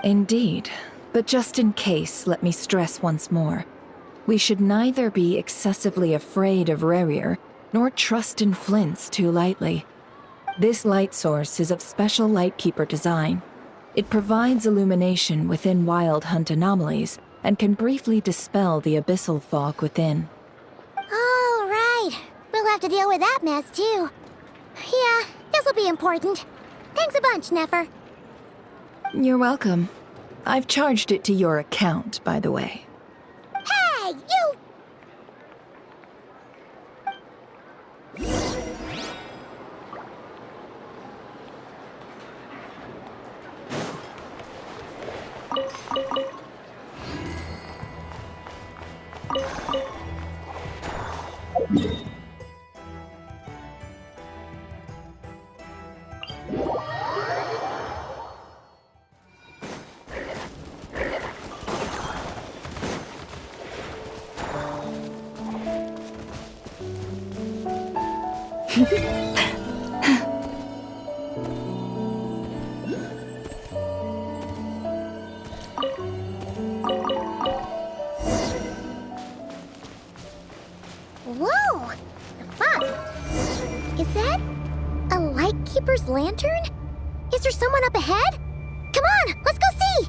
Indeed. But just in case, let me stress once more. We should neither be excessively afraid of Rerir, nor trust in flints too lightly. This light source is of special Lightkeeper design. It provides illumination within wild hunt anomalies, and can briefly dispel the abyssal fog within. Oh, right. We'll have to deal with that mess, too. Yeah, this'll be important. Thanks a bunch, Nefer. You're welcome. I've charged it to your account, by the way. Hey, you! Whoa! The fuck? Is that a Lightkeeper's lantern? Is there someone up ahead? Come on, let's go see!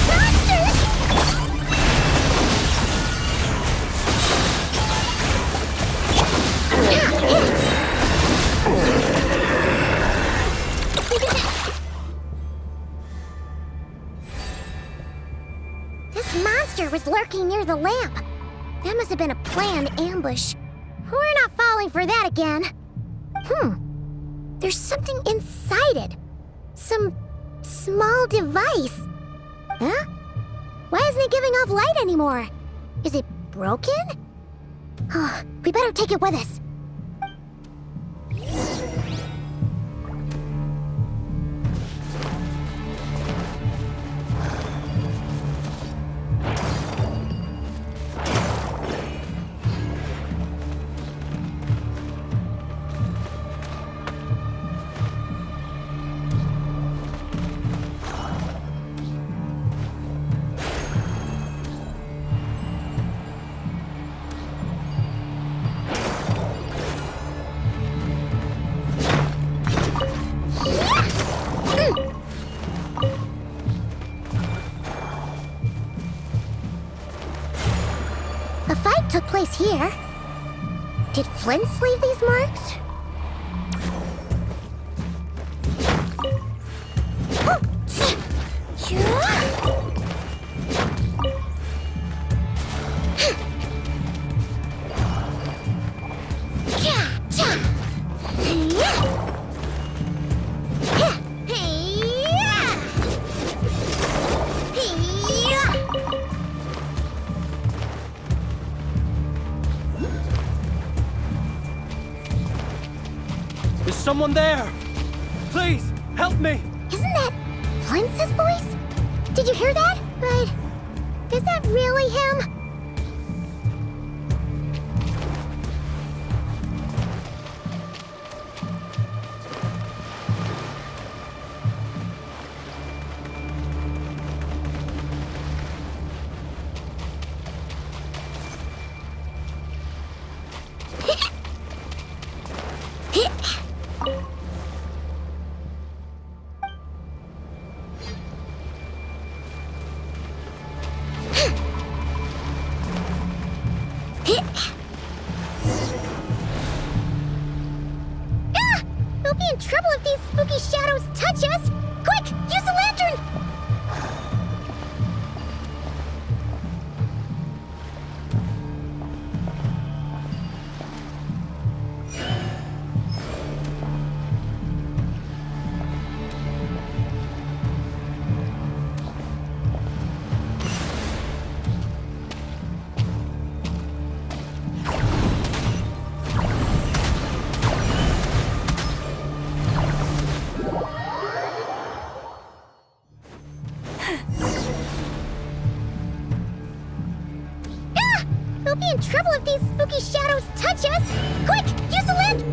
Monsters! This monster was lurking near the lamp. That must have been a planned ambush. We're not falling for that again. There's something inside it. Some small device. Huh? Why isn't it giving off light anymore? Is it broken? Oh, we better take it with us. A fight took place here. Did Flints leave these marks? Is someone there? Please, help me! Isn't that Flints' voice? Did you hear that? But is that really him? We'll be in trouble if these spooky shadows touch us! Quick, use the lantern! We'll be in trouble if these spooky shadows touch us! Quick, use the lantern!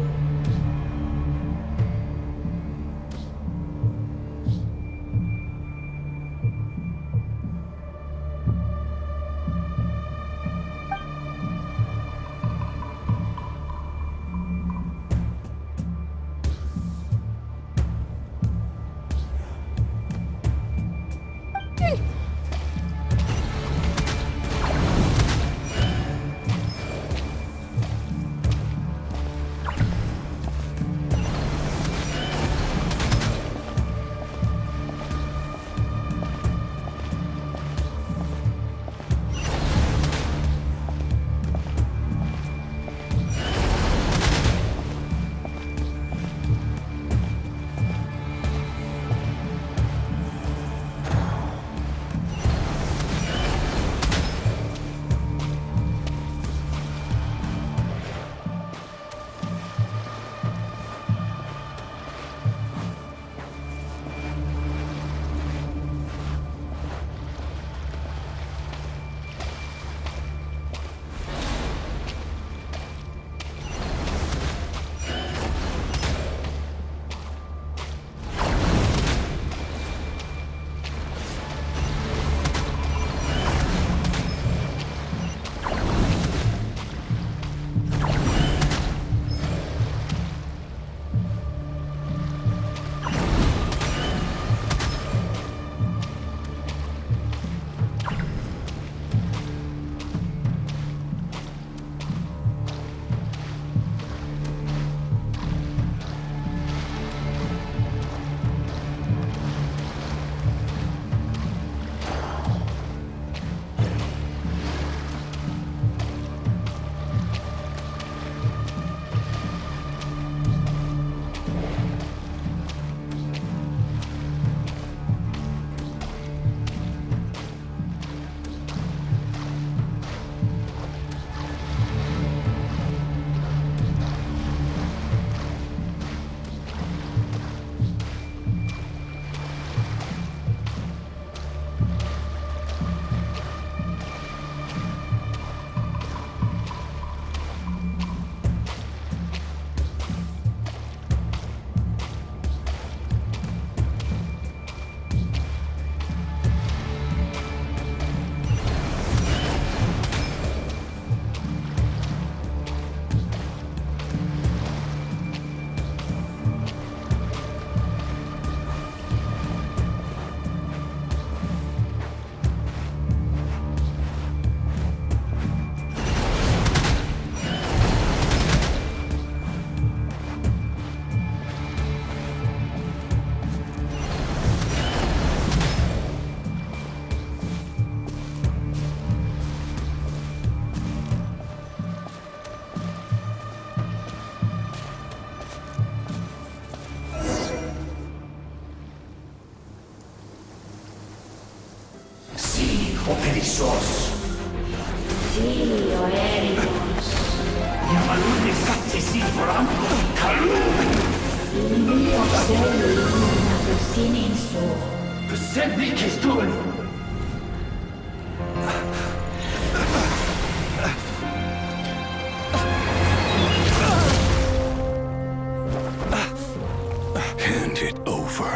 Hand it over.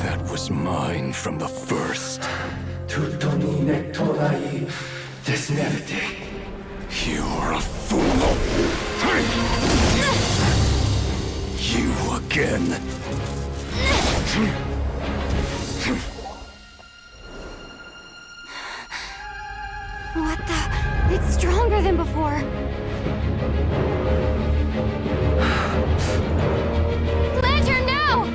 That was mine from the first. You're a fool. You again. What the? It's stronger than before. Lantern, now!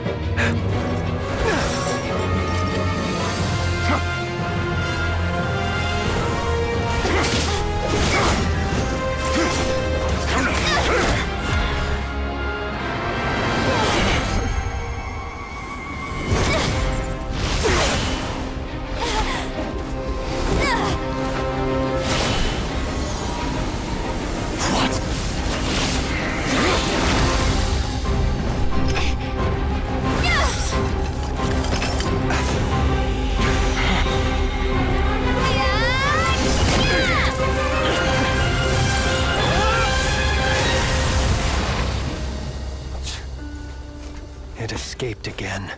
It escaped again.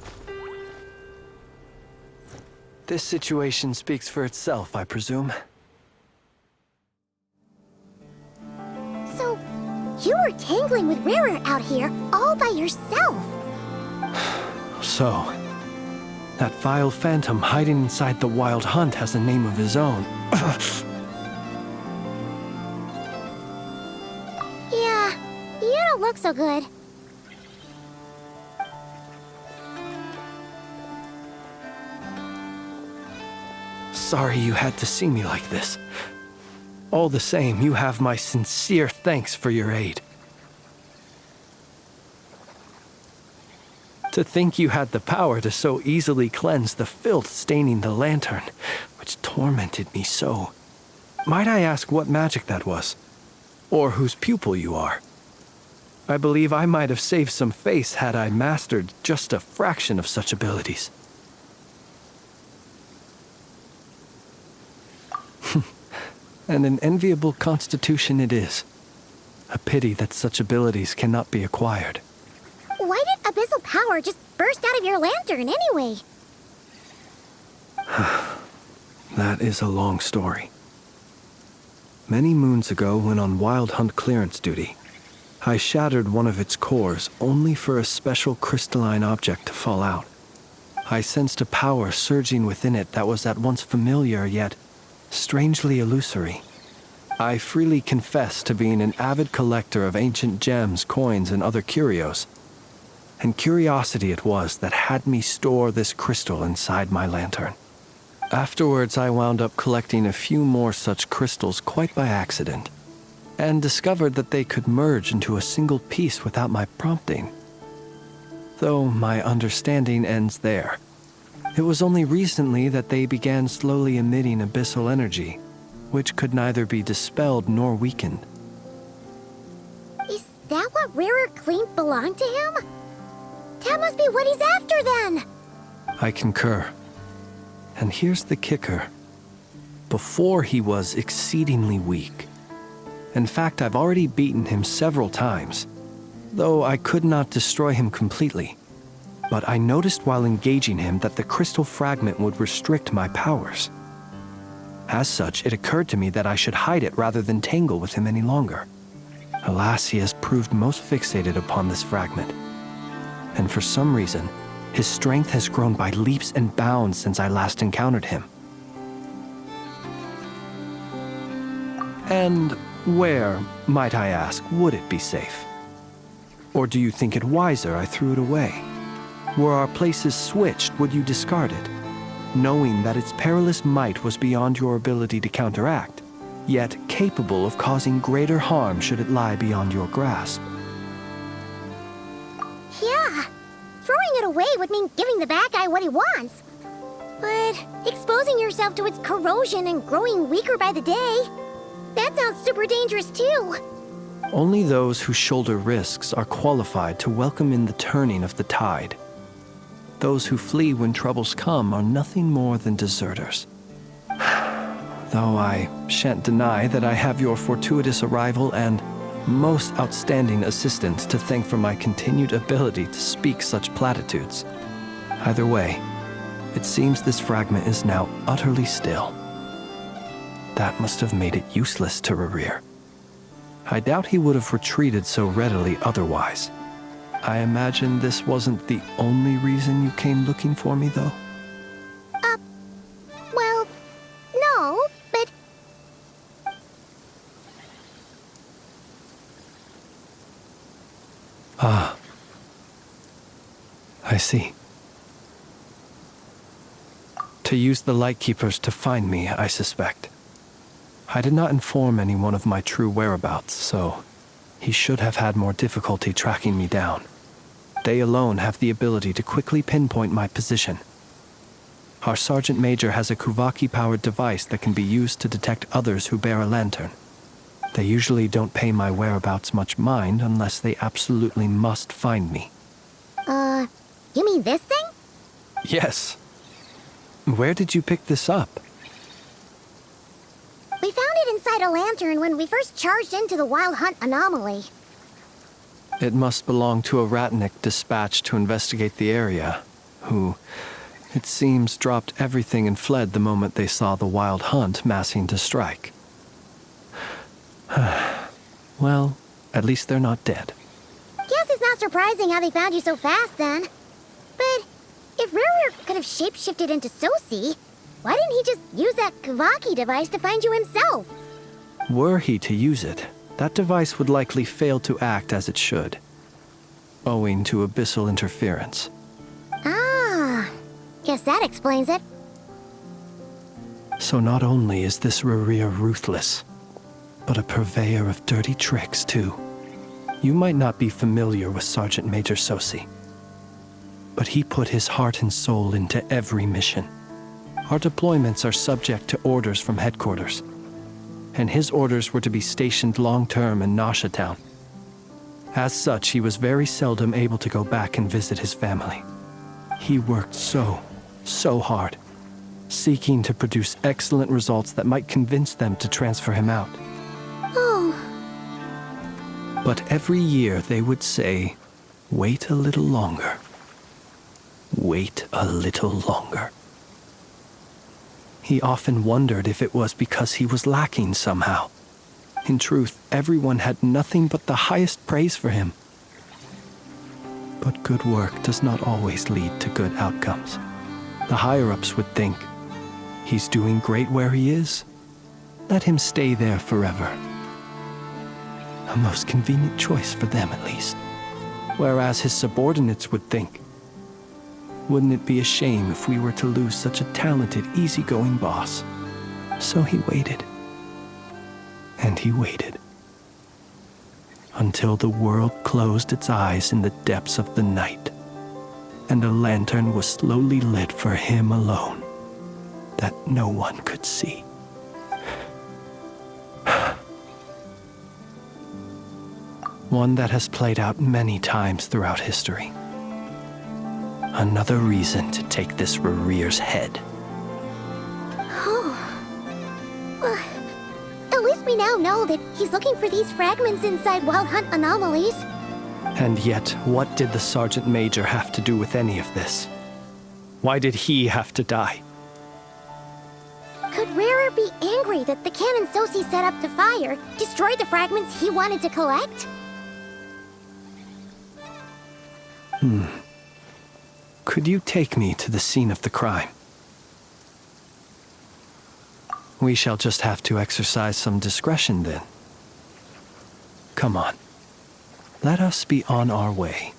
This situation speaks for itself, I presume. So, you were tangling with Rarer out here all by yourself. So, that vile phantom hiding inside the Wild Hunt has a name of his own. Yeah, you don't look so good. Sorry you had to see me like this. All the same, you have my sincere thanks for your aid. To think you had the power to so easily cleanse the filth staining the lantern, which tormented me so. Might I ask what magic that was? Or whose pupil you are? I believe I might have saved some face had I mastered just a fraction of such abilities. And an enviable constitution it is. A pity that such abilities cannot be acquired. Why did abyssal power just burst out of your lantern anyway? That is a long story. Many moons ago, when on Wild Hunt clearance duty, I shattered one of its cores only for a special crystalline object to fall out. I sensed a power surging within it that was at once familiar yet strangely illusory. I freely confess to being an avid collector of ancient gems, coins, and other curios. And curiosity it was that had me store this crystal inside my lantern. Afterwards, I wound up collecting a few more such crystals quite by accident, and discovered that they could merge into a single piece without my prompting. Though my understanding ends there. It was only recently that they began slowly emitting abyssal energy, which could neither be dispelled nor weakened. Is that what Rarer claimed belonged to him? That must be what he's after then! I concur. And here's the kicker. Before he was exceedingly weak. In fact, I've already beaten him several times, though I could not destroy him completely. But I noticed while engaging him that the crystal fragment would restrict my powers. As such, it occurred to me that I should hide it rather than tangle with him any longer. Alas, he has proved most fixated upon this fragment. And for some reason, his strength has grown by leaps and bounds since I last encountered him. And where, might I ask, would it be safe? Or do you think it wiser I threw it away? Were our places switched, would you discard it, knowing that its perilous might was beyond your ability to counteract, yet capable of causing greater harm should it lie beyond your grasp? Yeah, throwing it away would mean giving the bad guy what he wants. But exposing yourself to its corrosion and growing weaker by the day, that sounds super dangerous too. Only those who shoulder risks are qualified to welcome in the turning of the tide. Those who flee when troubles come are nothing more than deserters. Though I shan't deny that I have your fortuitous arrival and most outstanding assistance to thank for my continued ability to speak such platitudes. Either way, it seems this fragment is now utterly still. That must have made it useless to Rerir. I doubt he would have retreated so readily otherwise. I imagine this wasn't the only reason you came looking for me, though? Well, no, but... Ah. I see. To use the Lightkeepers to find me, I suspect. I did not inform anyone of my true whereabouts, so he should have had more difficulty tracking me down. They alone have the ability to quickly pinpoint my position. Our Sergeant Major has a Kuvaki-powered device that can be used to detect others who bear a lantern. They usually don't pay my whereabouts much mind unless they absolutely must find me. You mean this thing? Yes. Where did you pick this up? We found it inside a lantern when we first charged into the Wild Hunt anomaly. It must belong to a Ratnik dispatched to investigate the area, who, it seems, dropped everything and fled the moment they saw the Wild Hunt massing to strike. Well, at least they're not dead. Guess it's not surprising how they found you so fast, then. But if Rerir could have shapeshifted into Sosi, why didn't he just use that Kavaki device to find you himself? Were he to use it, that device would likely fail to act as it should, owing to abyssal interference. Ah, guess that explains it. So not only is this Rerir ruthless, but a purveyor of dirty tricks, too. You might not be familiar with Sergeant Major Sosi, but he put his heart and soul into every mission. Our deployments are subject to orders from headquarters, and his orders were to be stationed long-term in Nasha Town. As such, he was very seldom able to go back and visit his family. He worked so hard, seeking to produce excellent results that might convince them to transfer him out. Oh. But every year they would say, "Wait a little longer. Wait a little longer." He often wondered if it was because he was lacking somehow. In truth, everyone had nothing but the highest praise for him. But good work does not always lead to good outcomes. The higher-ups would think, he's doing great where he is. Let him stay there forever. A most convenient choice for them, at least. Whereas his subordinates would think, wouldn't it be a shame if we were to lose such a talented, easygoing boss? So he waited. And he waited. Until the world closed its eyes in the depths of the night, and a lantern was slowly lit for him alone, that no one could see. One that has played out many times throughout history. Another reason to take this Rerir's head. Well, at least we now know that he's looking for these fragments inside Wild Hunt anomalies. And yet, what did the Sergeant Major have to do with any of this? Why did he have to die? Could Rerir be angry that the cannon Sosi set up to fire destroyed the fragments he wanted to collect? Could you take me to the scene of the crime? We shall just have to exercise some discretion then. Come on. Let us be on our way.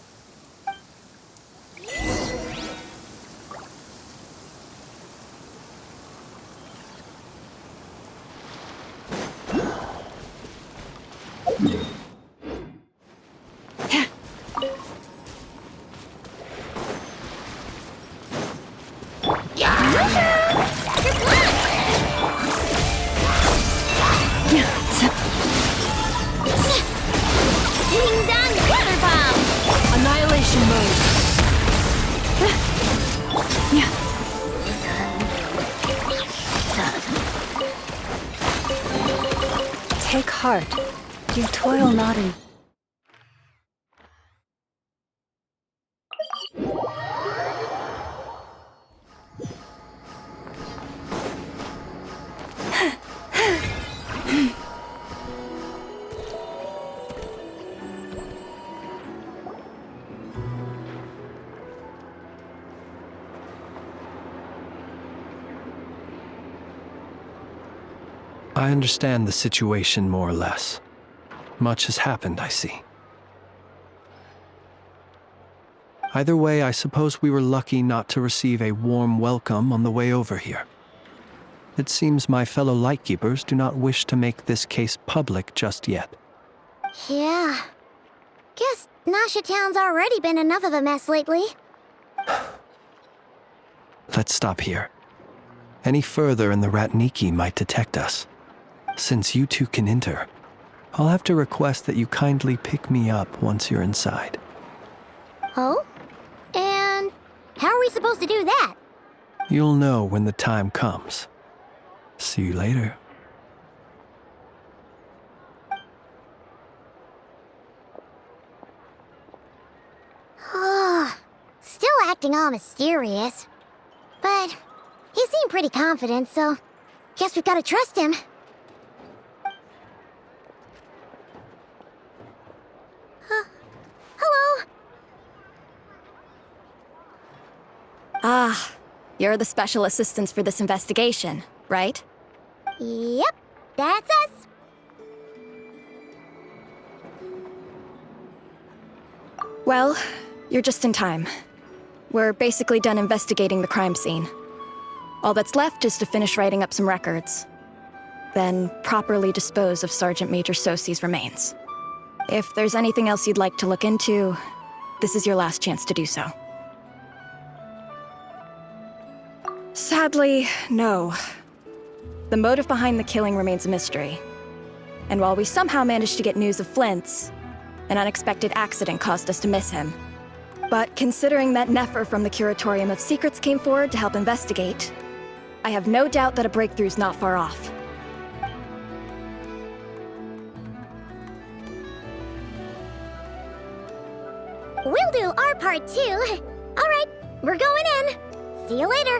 heart. You toil not in... I understand the situation more or less. Much has happened, I see. Either way, I suppose we were lucky not to receive a warm welcome on the way over here. It seems my fellow Lightkeepers do not wish to make this case public just yet. Yeah. Guess Nasha Town's already been enough of a mess lately. Let's stop here. Any further and the Ratniki might detect us. Since you two can enter, I'll have to request that you kindly pick me up once you're inside. Oh? And how are we supposed to do that? You'll know when the time comes. See you later. Still acting all mysterious. But he seemed pretty confident, so guess we've gotta trust him. Hello? Ah, you're the special assistants for this investigation, right? Yep, that's us. Well, you're just in time. We're basically done investigating the crime scene. All that's left is to finish writing up some records. Then properly dispose of Sergeant Major Sosi's remains. If there's anything else you'd like to look into, this is your last chance to do so. Sadly, no. The motive behind the killing remains a mystery. And while we somehow managed to get news of Flint's, an unexpected accident caused us to miss him. But considering that Nefer from the Curatorium of Secrets came forward to help investigate, I have no doubt that a breakthrough's not far off. We'll do our part too. All right, we're going in. See you later.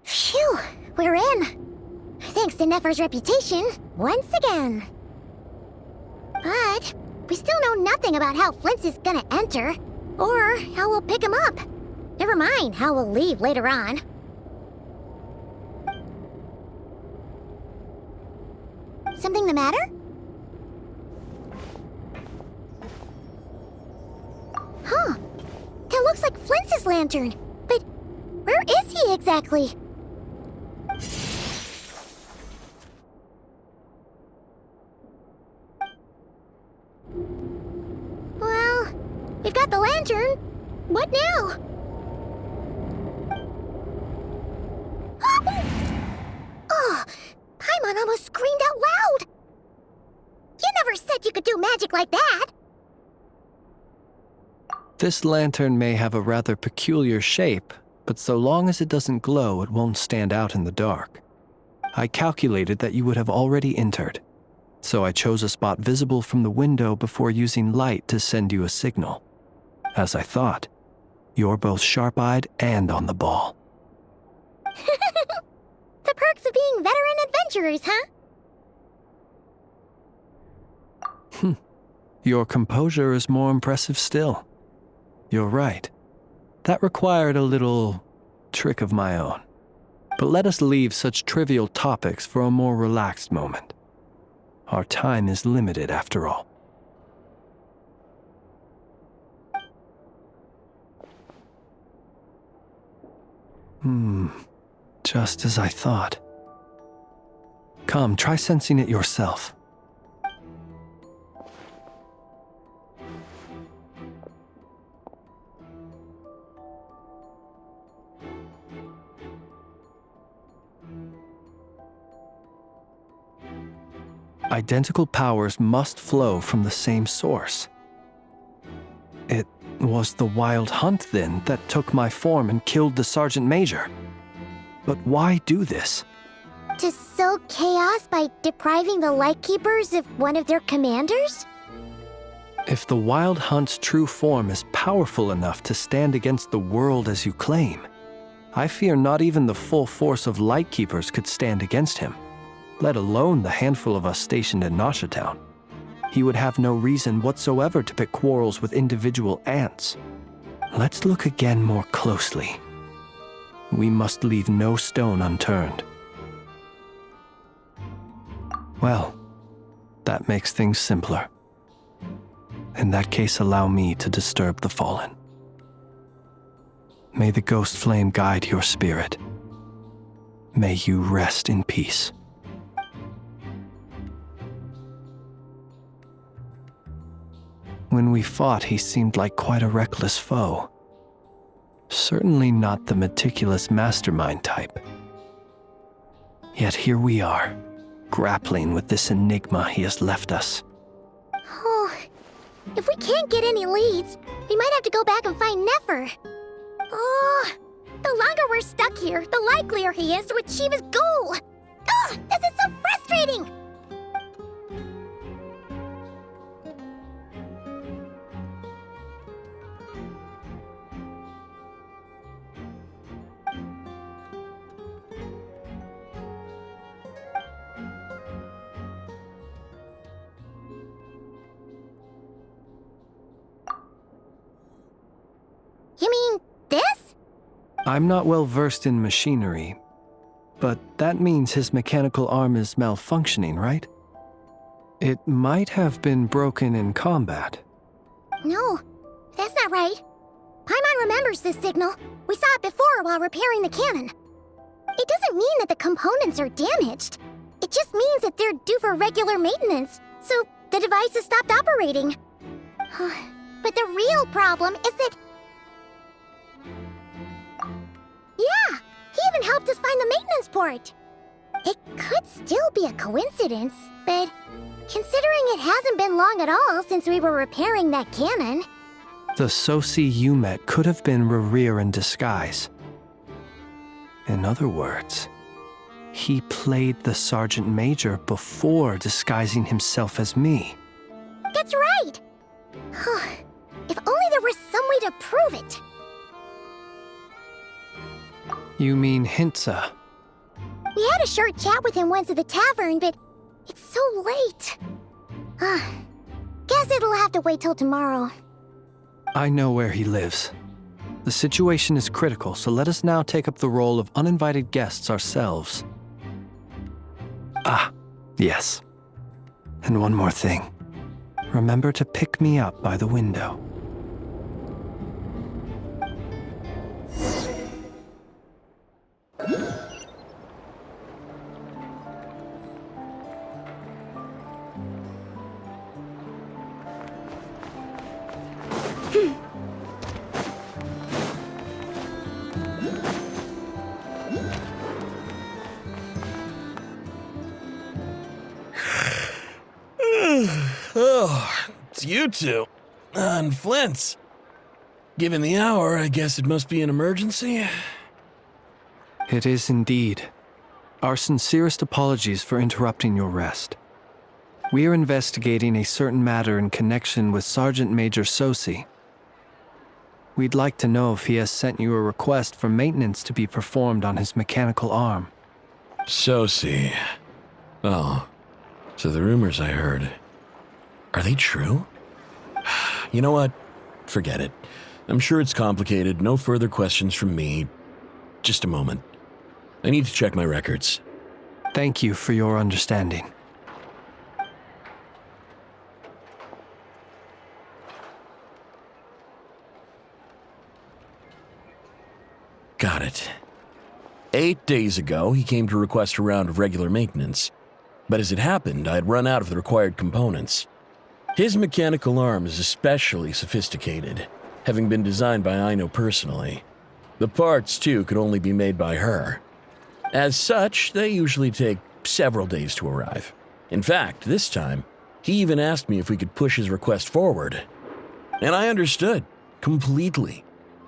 Phew, we're in. Thanks to Nefer's reputation, once again. But we still know nothing about how Flint's is gonna enter, or how we'll pick him up. Never mind how we'll leave later on. Something the matter? Huh. That looks like Flint's lantern. But where is he exactly? Well, we've got the lantern. What now? Oh, Paimon almost screamed out loud. You never said you could do magic like that. This lantern may have a rather peculiar shape, but so long as it doesn't glow, it won't stand out in the dark. I calculated that you would have already entered, so I chose a spot visible from the window before using light to send you a signal. As I thought, you're both sharp-eyed and on the ball. The perks of being veteran adventurers, huh? Your composure is more impressive still. You're right. That required a little trick of my own. But let us leave such trivial topics for a more relaxed moment. Our time is limited after all. Just as I thought. Come, try sensing it yourself. Identical powers must flow from the same source. was the Wild Hunt, then, that took my form and killed the Sergeant Major. But why do this? To sow chaos by depriving the Lightkeepers of one of their commanders? If the Wild Hunt's true form is powerful enough to stand against the world as you claim, I fear not even the full force of Lightkeepers could stand against him, let alone the handful of us stationed in Nasha Town. He would have no reason whatsoever to pick quarrels with individual ants. Let's look again more closely. We must leave no stone unturned. Well, that makes things simpler. In that case, allow me to disturb the fallen. May the ghost flame guide your spirit. May you rest in peace. When we fought, he seemed like quite a reckless foe. Certainly not the meticulous mastermind type. Yet here we are, grappling with this enigma he has left us. Oh, if we can't get any leads, we might have to go back and find Nefer. Oh, the longer we're stuck here, the likelier he is to achieve his goal. Oh, this is so frustrating! You mean this? I'm not well versed in machinery, but that means his mechanical arm is malfunctioning, right? It might have been broken in combat. No, that's not right. Paimon remembers this signal. We saw it before while repairing the cannon. It doesn't mean that the components are damaged. It just means that they're due for regular maintenance, so the device has stopped operating. But the real problem is that... Yeah, he even helped us find the maintenance port. It could still be a coincidence, but considering it hasn't been long at all since we were repairing that cannon... The Sosi you met could have been Rerir in disguise. In other words, he played the Sergeant Major before disguising himself as me. That's right! If only there were some way to prove it. You mean Hintsa? We had a short chat with him once at the tavern, but it's so late. Guess it'll have to wait till tomorrow. I know where he lives. The situation is critical, so let us now take up the role of uninvited guests ourselves. Ah, yes. And one more thing. Remember to pick me up by the window. Oh, it's you two. And Flint's. Given the hour, I guess it must be an emergency. It is indeed. Our sincerest apologies for interrupting your rest. We are investigating a certain matter in connection with Sergeant Major Sosi. We'd like to know if he has sent you a request for maintenance to be performed on his mechanical arm. Sosi. Oh, so the rumors I heard, are they true? You know what? Forget it. I'm sure it's complicated. No further questions from me. Just a moment. I need to check my records. Thank you for your understanding. Got it. 8 days ago, he came to request a round of regular maintenance. But as it happened, I had run out of the required components. His mechanical arm is especially sophisticated, having been designed by Aino personally. The parts, too, could only be made by her. As such, they usually take several days to arrive. In fact, this time, he even asked me if we could push his request forward. And I understood. Completely.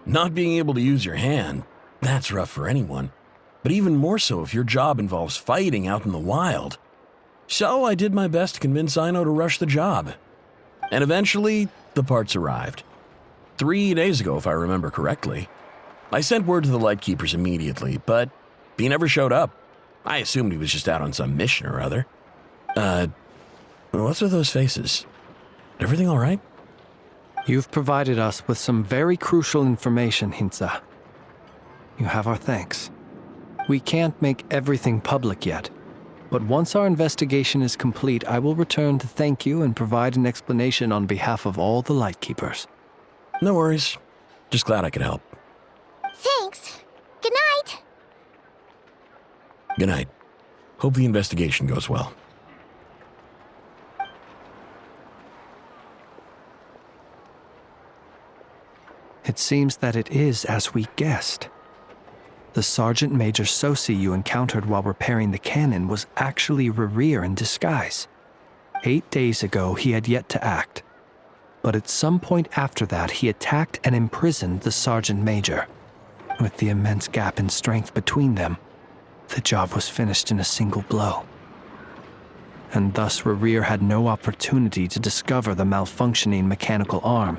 Not being able to use your hand, that's rough for anyone. But even more so if your job involves fighting out in the wild. So I did my best to convince Ino to rush the job. And eventually, the parts arrived. 3 days ago, if I remember correctly. I sent word to the Lightkeepers immediately, but he never showed up. I assumed he was just out on some mission or other. What's with those faces? Everything all right? You've provided us with some very crucial information, Hintsa. You have our thanks. We can't make everything public yet, but once our investigation is complete, I will return to thank you and provide an explanation on behalf of all the Lightkeepers. No worries. Just glad I could help. Thanks. Good night. Good night. Hope the investigation goes well. It seems that it is as we guessed. The Sergeant Major Sosi you encountered while repairing the cannon was actually Rerir in disguise. 8 days ago, he had yet to act. But at some point after that, he attacked and imprisoned the Sergeant Major. With the immense gap in strength between them, the job was finished in a single blow. And thus Rerir had no opportunity to discover the malfunctioning mechanical arm.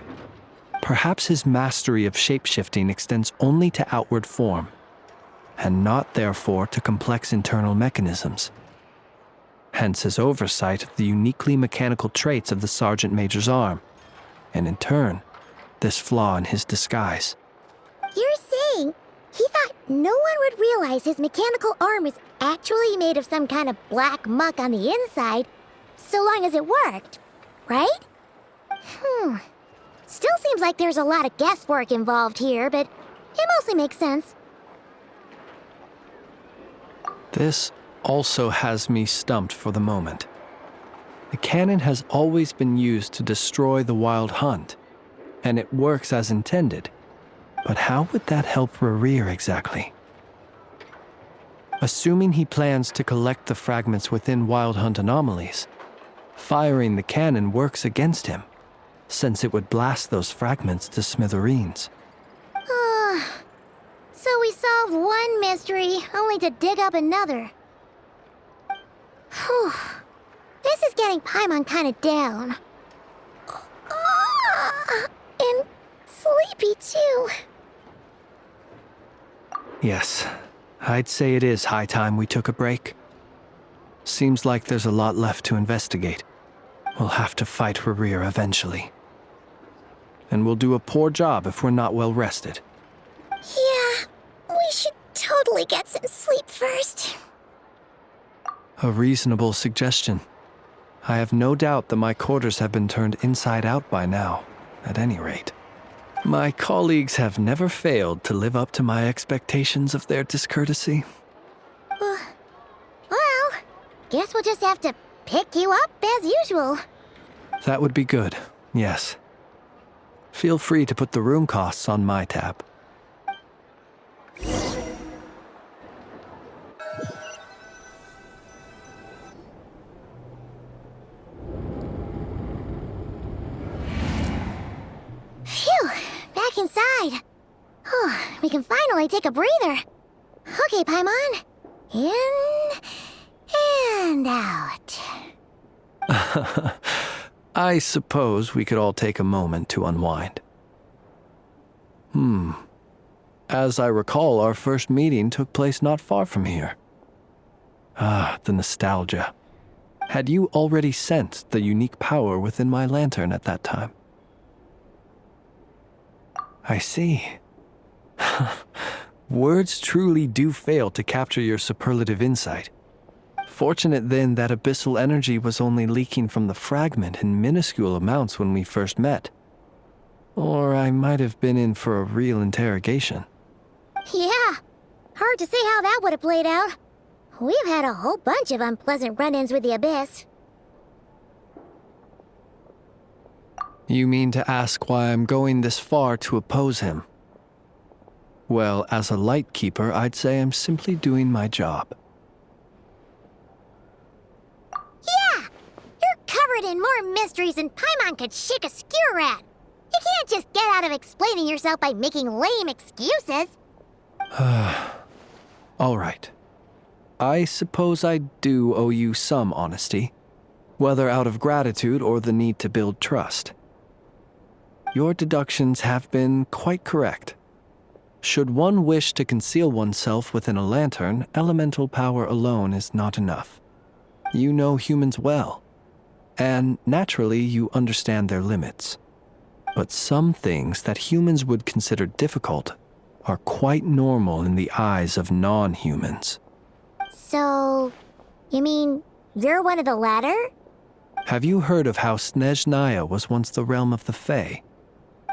Perhaps his mastery of shapeshifting extends only to outward form, and not therefore to complex internal mechanisms. Hence his oversight of the uniquely mechanical traits of the Sergeant Major's arm, and in turn, this flaw in his disguise. You're saying he thought no one would realize his mechanical arm is actually made of some kind of black muck on the inside, so long as it worked, right? Still seems like there's a lot of guesswork involved here, but it mostly makes sense. This also has me stumped for the moment. The cannon has always been used to destroy the Wild Hunt, and it works as intended. But how would that help Rerir exactly? Assuming he plans to collect the fragments within Wild Hunt anomalies, firing the cannon works against him, since it would blast those fragments to smithereens. So we solved one mystery, only to dig up another. Whew. This is getting Paimon kind of down. And sleepy too. Yes, I'd say it is high time we took a break. Seems like there's a lot left to investigate. We'll have to fight Rerir eventually. And we'll do a poor job if we're not well rested. Yeah, we should totally get some sleep first. A reasonable suggestion. I have no doubt that my quarters have been turned inside out by now, at any rate. My colleagues have never failed to live up to my expectations of their discourtesy. Well, guess we'll just have to pick you up as usual. That would be good, yes. Feel free to put the room costs on my tab. Phew, back inside. We can finally take a breather. Okay, Paimon. In and out. I suppose we could all take a moment to unwind. As I recall, our first meeting took place not far from here. Ah, the nostalgia. Had you already sensed the unique power within my lantern at that time? I see. Words truly do fail to capture your superlative insight. Fortunate then that abyssal energy was only leaking from the fragment in minuscule amounts when we first met. Or I might have been in for a real interrogation. Yeah, hard to say how that would have played out. We've had a whole bunch of unpleasant run-ins with the Abyss. You mean to ask why I'm going this far to oppose him? Well, as a Lightkeeper, I'd say I'm simply doing my job. Yeah! You're covered in more mysteries than Paimon could shake a skewer at. You can't just get out of explaining yourself by making lame excuses. All right. I suppose I do owe you some honesty, whether out of gratitude or the need to build trust. Your deductions have been quite correct. Should one wish to conceal oneself within a lantern, elemental power alone is not enough. You know humans well, and naturally you understand their limits. But some things that humans would consider difficult are quite normal in the eyes of non-humans. So, you mean you're one of the latter? Have you heard of how Snezhnaya was once the realm of the Fae?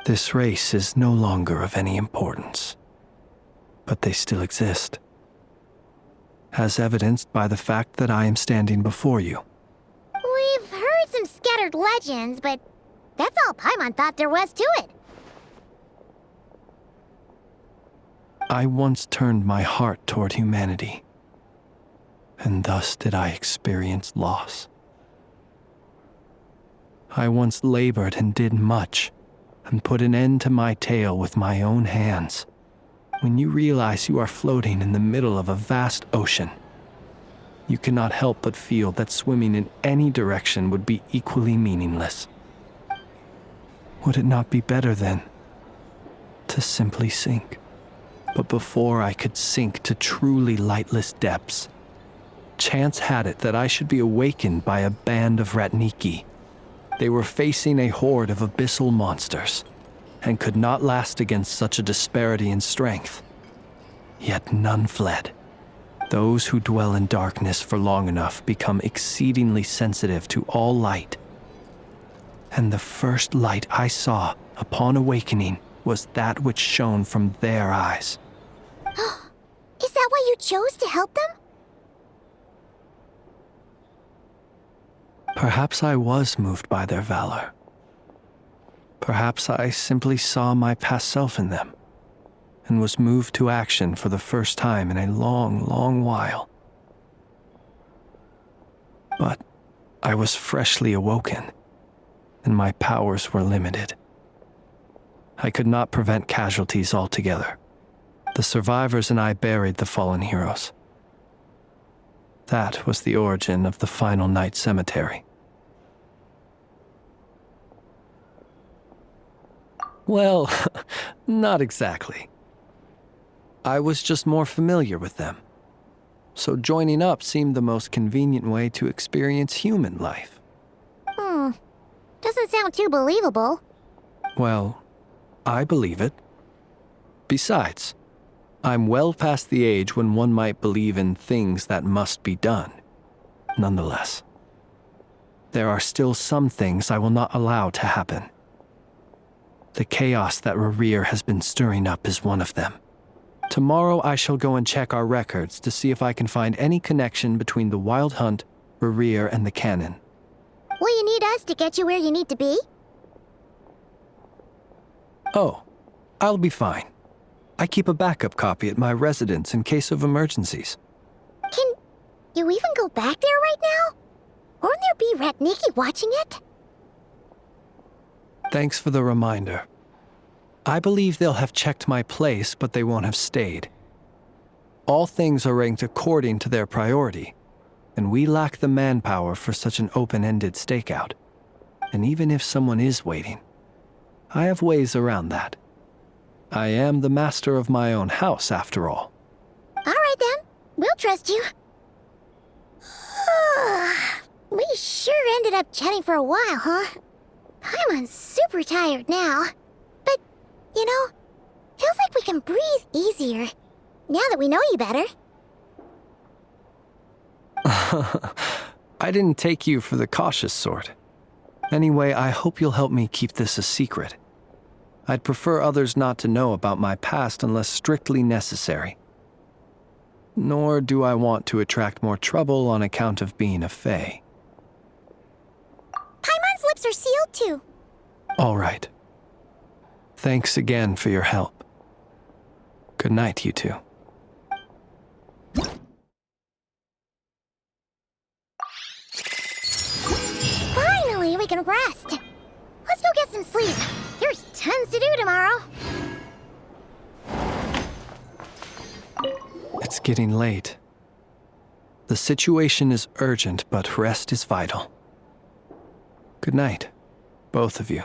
This race is no longer of any importance, but they still exist, as evidenced by the fact that I am standing before you. We've heard some scattered legends, but that's all Paimon thought there was to it. I once turned my heart toward humanity, and thus did I experience loss. I once labored and did much, and put an end to my tale with my own hands. When you realize you are floating in the middle of a vast ocean, you cannot help but feel that swimming in any direction would be equally meaningless. Would it not be better, then, to simply sink? But before I could sink to truly lightless depths, chance had it that I should be awakened by a band of Ratniki. They were facing a horde of abyssal monsters, and could not last against such a disparity in strength. Yet none fled. Those who dwell in darkness for long enough become exceedingly sensitive to all light. And the first light I saw upon awakening was that which shone from their eyes. Is that why you chose to help them? Perhaps I was moved by their valor. Perhaps I simply saw my past self in them, and was moved to action for the first time in a long, long while. But I was freshly awoken, and my powers were limited. I could not prevent casualties altogether. The survivors and I buried the fallen heroes. That was the origin of the final night cemetery. Well, not exactly. I was just more familiar with them, so joining up seemed the most convenient way to experience human life. Doesn't sound too believable. Well, I believe it. Besides, I'm well past the age when one might believe in things that must be done. Nonetheless, there are still some things I will not allow to happen. The chaos that Rerir has been stirring up is one of them. Tomorrow I shall go and check our records to see if I can find any connection between the Wild Hunt, Rerir, and the Canon. Will you need us to get you where you need to be? Oh, I'll be fine. I keep a backup copy at my residence in case of emergencies. Can you even go back there right now? Won't there be Ratniki watching it? Thanks for the reminder. I believe they'll have checked my place, but they won't have stayed. All things are ranked according to their priority, and we lack the manpower for such an open-ended stakeout. And even if someone is waiting, I have ways around that. I am the master of my own house, after all. All right then, we'll trust you. We sure ended up chatting for a while, huh? Paimon's super tired now. But, you know, feels like we can breathe easier, now that we know you better. I didn't take you for the cautious sort. Anyway, I hope you'll help me keep this a secret. I'd prefer others not to know about my past unless strictly necessary. Nor do I want to attract more trouble on account of being a Fae. Paimon's lips are sealed too. All right. Thanks again for your help. Good night, you two. Finally, we can rest. Let's go get some sleep. You're tons to do tomorrow. It's getting late. The situation is urgent, but rest is vital. Good night, both of you.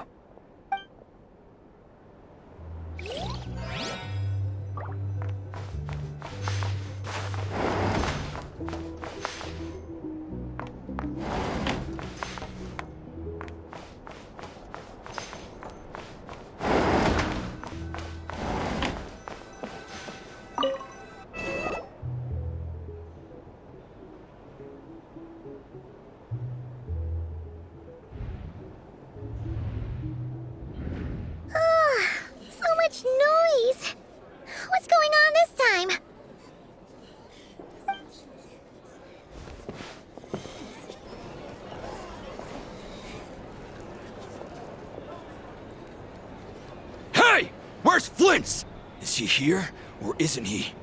So much noise. What's going on this time? Hey! Where's Flint's? Is he here, or isn't he?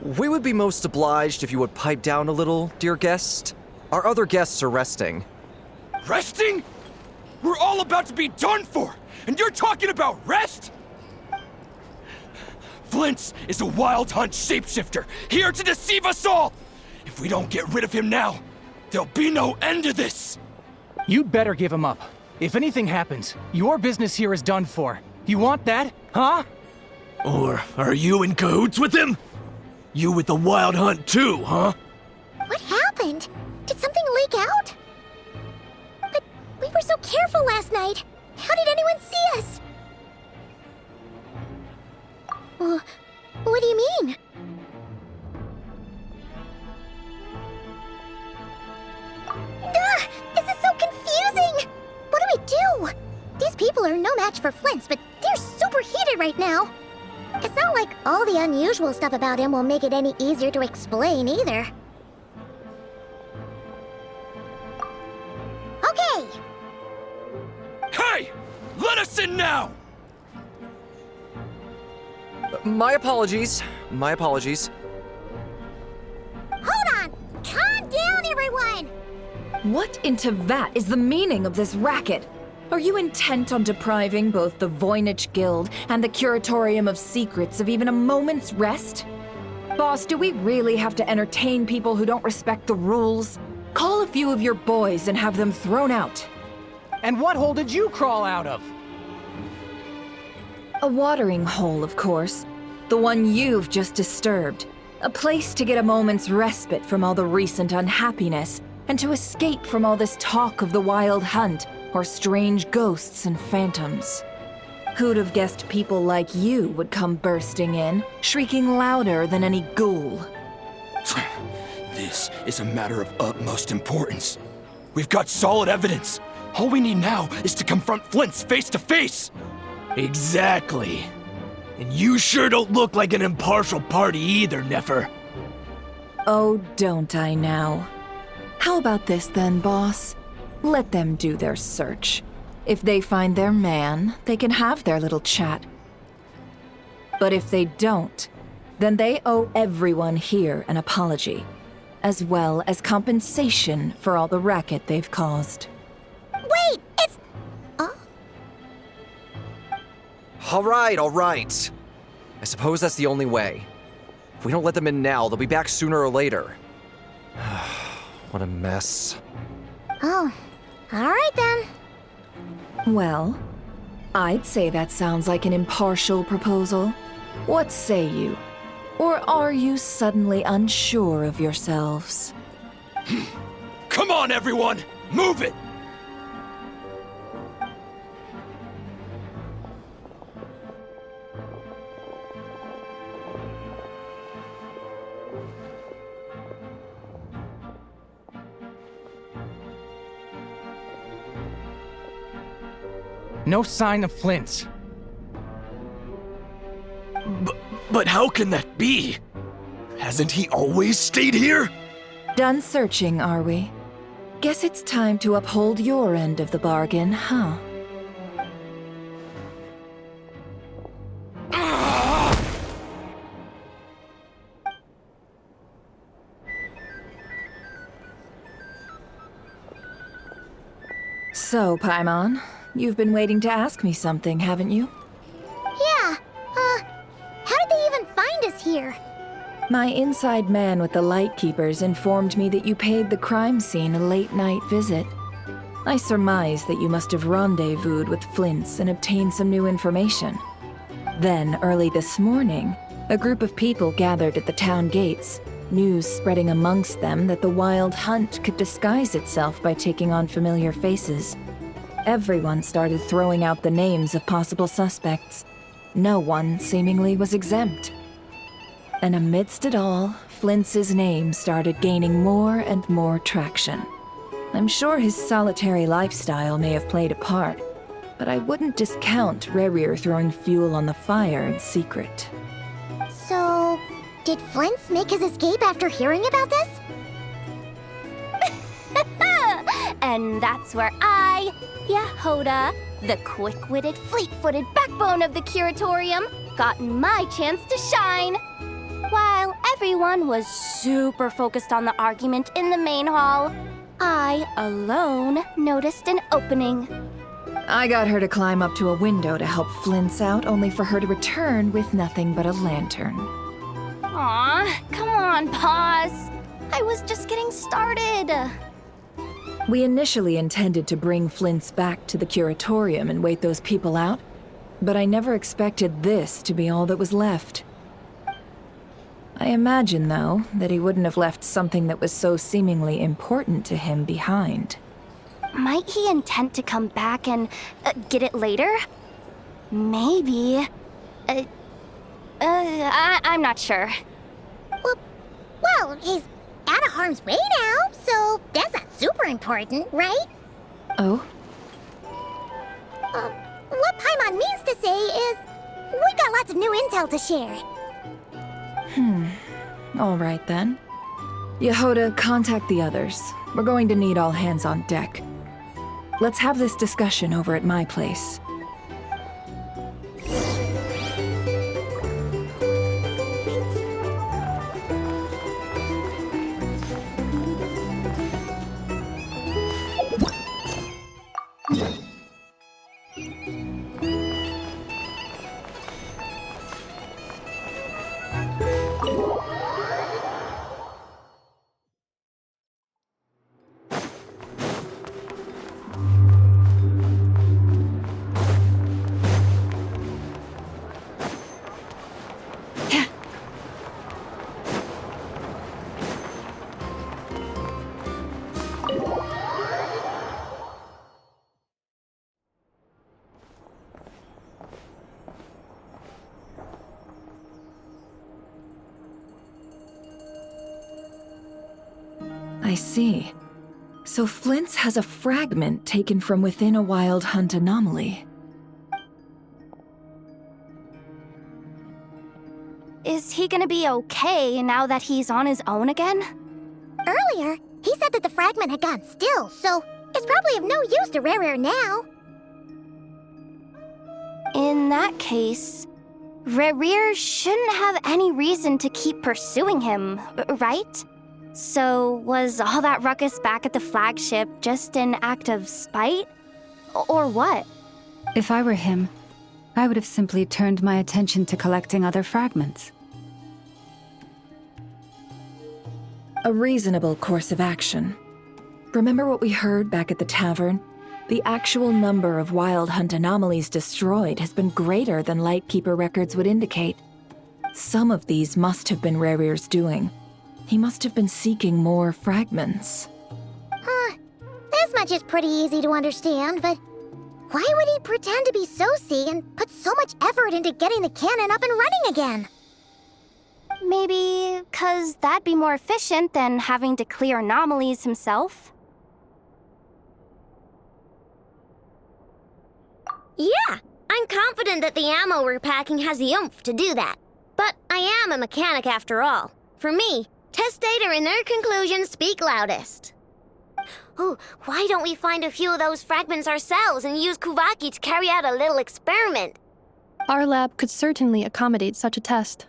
We would be most obliged if you would pipe down a little, dear guest. Our other guests are resting. Resting? We're all about to be done for, and you're talking about rest? Flint's is a wild hunt shapeshifter, here to deceive us all! If we don't get rid of him now, there'll be no end to this! You'd better give him up. If anything happens, your business here is done for. You want that, huh? Or are you in cahoots with him? You with the wild hunt too, huh? What happened? Did something leak out? But we were so careful last night. How did anyone see us? What do you mean? This is so confusing! What do we do? These people are no match for Flint's, but they're super heated right now. It's not like all the unusual stuff about him will make it any easier to explain either. Okay! Hey! Let us in now! My apologies. My apologies. Hold on! Calm down, everyone! What in Tevat is the meaning of this racket? Are you intent on depriving both the Voynich Guild and the Curatorium of Secrets of even a moment's rest? Boss, do we really have to entertain people who don't respect the rules? Call a few of your boys and have them thrown out. And what hole did you crawl out of? A watering hole, of course. The one you've just disturbed. A place to get a moment's respite from all the recent unhappiness, and to escape from all this talk of the wild hunt, or strange ghosts and phantoms. Who'd have guessed people like you would come bursting in, shrieking louder than any ghoul? This is a matter of utmost importance. We've got solid evidence. All we need now is to confront Flint's face to face. Exactly. And you sure don't look like an impartial party either, Nefer. Oh, don't I now? How about this then, boss? Let them do their search. If they find their man, they can have their little chat. But if they don't, then they owe everyone here an apology, as well as compensation for all the racket they've caused. Wait, it's... All right. I suppose that's the only way. If we don't let them in now, they'll be back sooner or later. What a mess. Oh, alright then. Well, I'd say that sounds like an impartial proposal. What say you? Or are you suddenly unsure of yourselves? Come on, everyone! Move it! No sign of Flint's. But how can that be? Hasn't he always stayed here? Done searching, are we? Guess it's time to uphold your end of the bargain, huh? So, Paimon, you've been waiting to ask me something, haven't you? Yeah, how did they even find us here? My inside man with the Lightkeepers informed me that you paid the crime scene a late-night visit. I surmise that you must have rendezvoused with Flint's and obtained some new information. Then, early this morning, a group of people gathered at the town gates, news spreading amongst them that the Wild Hunt could disguise itself by taking on familiar faces. Everyone started throwing out the names of possible suspects. No one, seemingly, was exempt. And amidst it all, Flint's name started gaining more and more traction. I'm sure his solitary lifestyle may have played a part, but I wouldn't discount Rerir throwing fuel on the fire in secret. So, did Flint's make his escape after hearing about this? And that's where I, Yehoda, the quick-witted, fleet-footed backbone of the Curatorium, got my chance to shine. While everyone was super focused on the argument in the main hall, I alone noticed an opening. I got her to climb up to a window to help Flint's out, only for her to return with nothing but a lantern. Aw, come on, pause. I was just getting started. We initially intended to bring Flint's back to the Curatorium and wait those people out, but I never expected this to be all that was left. I imagine, though, that he wouldn't have left something that was so seemingly important to him behind. Might he intend to come back and get it later? Maybe. I'm not sure. Well, he's out of harm's way now, so that's not super important, right? Oh? What Paimon means to say is, we got lots of new intel to share. All right then. Yehoda, contact the others. We're going to need all hands on deck. Let's have this discussion over at my place. I see. So Flint's has a fragment taken from within a Wild Hunt anomaly. Is he gonna be okay now that he's on his own again? Earlier, he said that the fragment had gone still, so it's probably of no use to Rerir now. In that case, Rerir shouldn't have any reason to keep pursuing him, right? So, was all that ruckus back at the flagship just an act of spite? Or what? If I were him, I would have simply turned my attention to collecting other fragments. A reasonable course of action. Remember what we heard back at the tavern? The actual number of Wild Hunt anomalies destroyed has been greater than Lightkeeper records would indicate. Some of these must have been Rerir's doing. He must have been seeking more fragments. This much is pretty easy to understand, but why would he pretend to be Soci and put so much effort into getting the cannon up and running again? Maybe 'cause that'd be more efficient than having to clear anomalies himself? Yeah, I'm confident that the ammo we're packing has the oomph to do that. But I am a mechanic after all. For me, test data and their conclusions speak loudest. Ooh, why don't we find a few of those fragments ourselves and use Kuvaki to carry out a little experiment? Our lab could certainly accommodate such a test.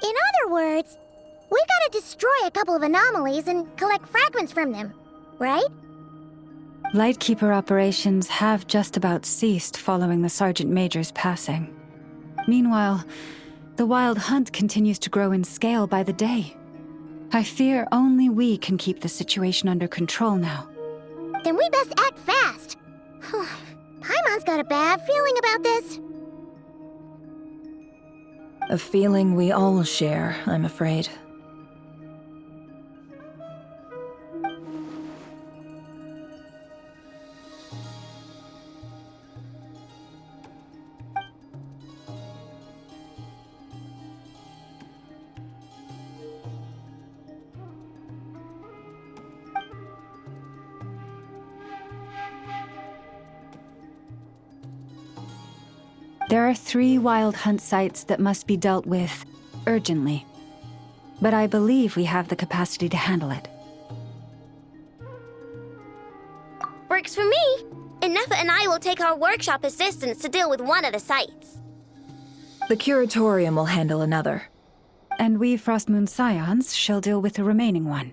In other words, we gotta destroy a couple of anomalies and collect fragments from them, right? Lightkeeper operations have just about ceased following the Sergeant Major's passing. Meanwhile, the Wild Hunt continues to grow in scale by the day. I fear only we can keep the situation under control now. Then we best act fast. Paimon's got a bad feeling about this. A feeling we all share, I'm afraid. There are 3 Wild Hunt sites that must be dealt with urgently. But I believe we have the capacity to handle it. Works for me. Ineffa and I will take our workshop assistants to deal with one of the sites. The Curatorium will handle another. And we Frostmoon Scions shall deal with the remaining one.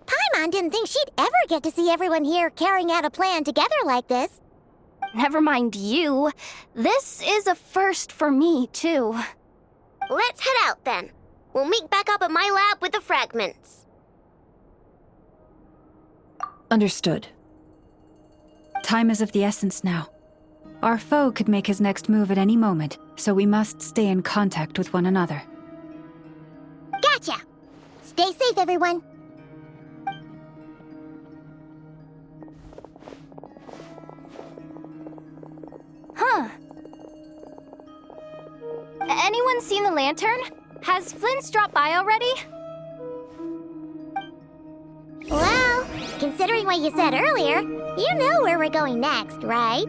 Paimon didn't think she'd ever get to see everyone here carrying out a plan together like this. Never mind you. This is a first for me, too. Let's head out then. We'll meet back up at my lab with the fragments. Understood. Time is of the essence now. Our foe could make his next move at any moment, so we must stay in contact with one another. Gotcha! Stay safe, everyone. Huh. Anyone seen the lantern? Has Flint's dropped by already? Well, considering what you said earlier, you know where we're going next, right?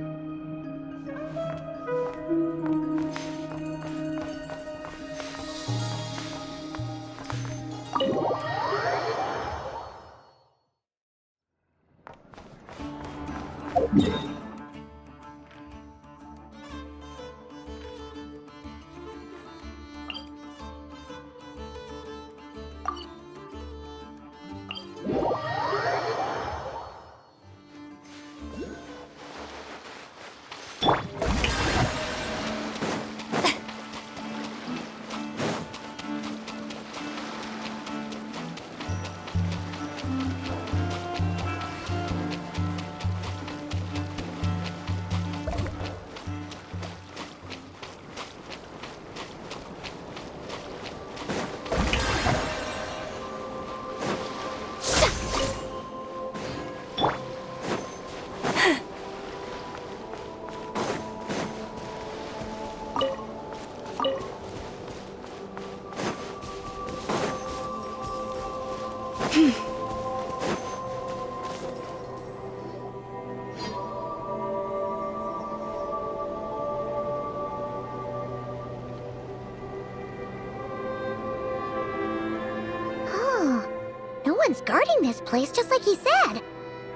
Guarding this place just like he said.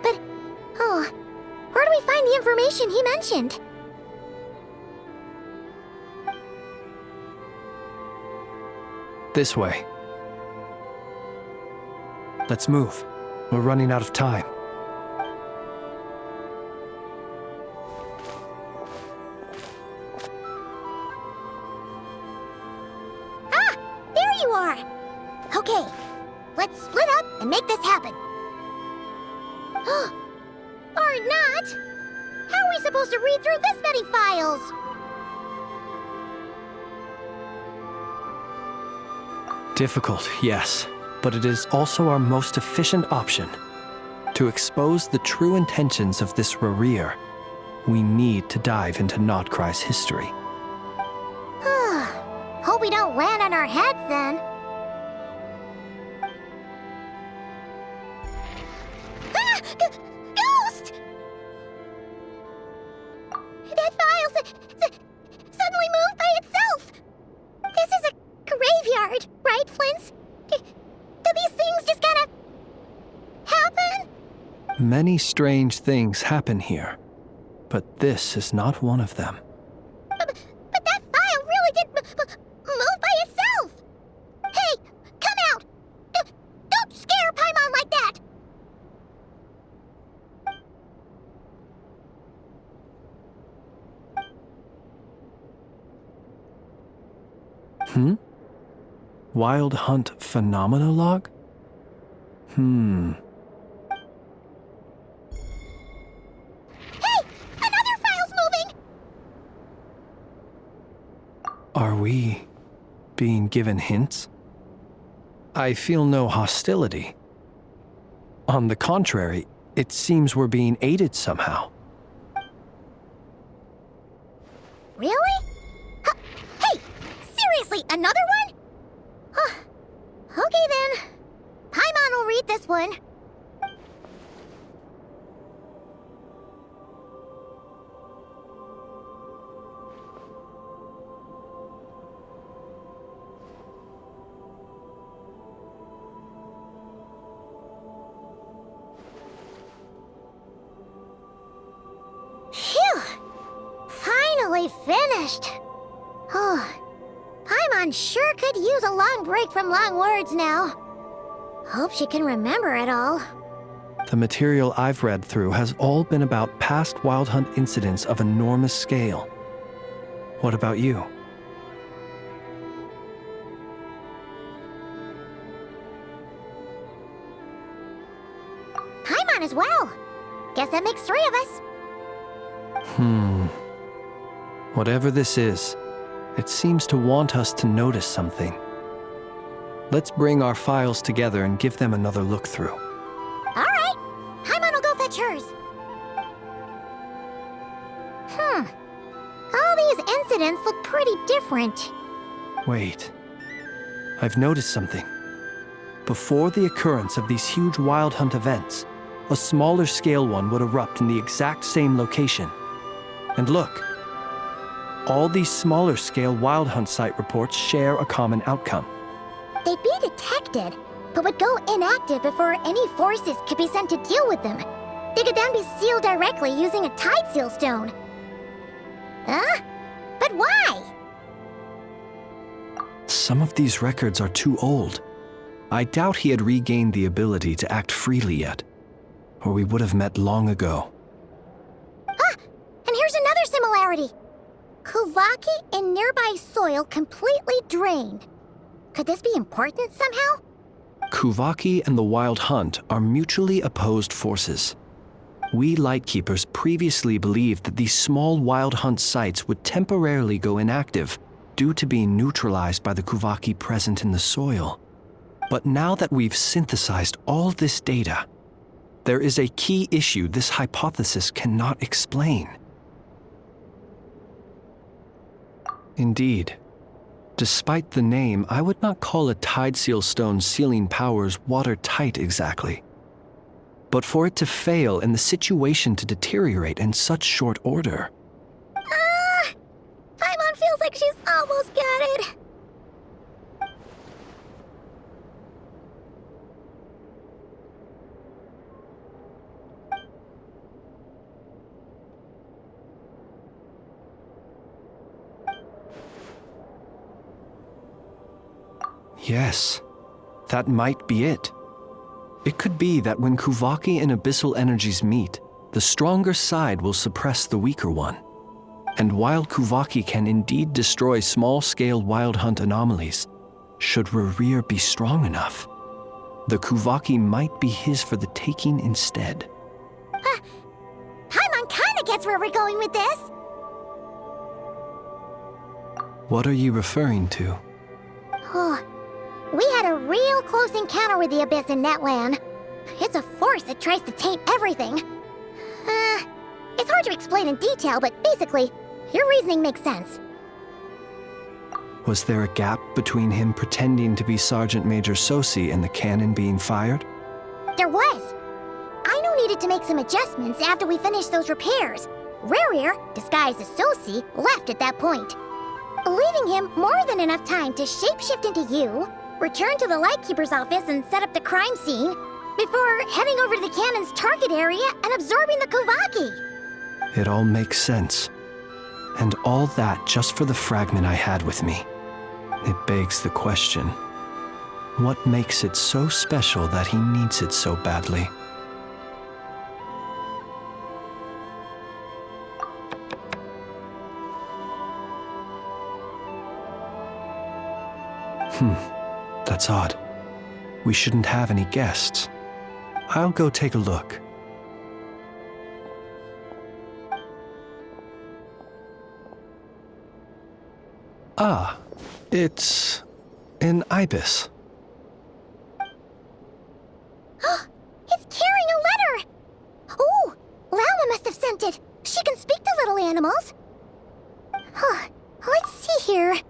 But, where do we find the information he mentioned? This way. Let's move. We're running out of time. Ah! There you are! Okay. Let's split up and make this happen. Or not! How are we supposed to read through this many files? Difficult, yes, but it is also our most efficient option. To expose the true intentions of this Rerir, we need to dive into Notcry's history. Hope we don't land on our heads then. Ghost! That file suddenly moved by itself. This is a graveyard, right, Flint? Do these things just kind of happen? Many strange things happen here, but this is not one of them. But that file really did Wild Hunt Phenomena Log? Hey! Another file's moving! Are we being given hints? I feel no hostility. On the contrary, it seems we're being aided somehow. Really? Hey! Seriously, another one? Huh. Okay then. Paimon will read this one. Phew! Finally finished. Oh, Paimon sure could use a long break from long words now. Hope she can remember it all. The material I've read through has all been about past Wild Hunt incidents of enormous scale. What about you? Paimon as well. Guess that makes 3 of us. Whatever this is, it seems to want us to notice something. Let's bring our files together and give them another look through. All right. Paimon will go fetch hers. All these incidents look pretty different. Wait. I've noticed something. Before the occurrence of these huge Wild Hunt events, a smaller scale one would erupt in the exact same location. And look, all these smaller scale Wild Hunt site reports share a common outcome. They'd be detected, but would go inactive before any forces could be sent to deal with them. They could then be sealed directly using a tide seal stone. Huh? But why? Some of these records are too old. I doubt he had regained the ability to act freely yet, or we would have met long ago. Ah! And here's another similarity. Kuvaki in nearby soil completely drained. Could this be important somehow? Kuvaki and the Wild Hunt are mutually opposed forces. We Lightkeepers previously believed that these small Wild Hunt sites would temporarily go inactive due to being neutralized by the Kuvaki present in the soil. But now that we've synthesized all this data, there is a key issue this hypothesis cannot explain. Indeed. Despite the name, I would not call a tide seal stone's sealing powers watertight exactly. But for it to fail and the situation to deteriorate in such short order. Paimon feels like she's almost got it. Yes, that might be it. It could be that when Kuvaki and abyssal energies meet, the stronger side will suppress the weaker one. And while Kuvaki can indeed destroy small-scale Wild Hunt anomalies, should Rerir be strong enough, the Kuvaki might be his for the taking instead. Paimon kinda gets where we're going with this. What are you referring to? Oh, we had a real close encounter with the Abyss in Netland. It's a force that tries to taint everything. It's hard to explain in detail, but basically, your reasoning makes sense. Was there a gap between him pretending to be Sergeant Major Sosi and the cannon being fired? There was. Aino needed to make some adjustments after we finished those repairs. Rerir, disguised as Sosi, left at that point, leaving him more than enough time to shapeshift into you, return to the Lightkeeper's office and set up the crime scene, before heading over to the cannon's target area and absorbing the Kuvaki. It all makes sense. And all that just for the fragment I had with me. It begs the question, what makes it so special that he needs it so badly? That's odd. We shouldn't have any guests. I'll go take a look. Ah, it's an ibis. It's carrying a letter! Oh, Lala must have sent it. She can speak to little animals. Huh, let's see here.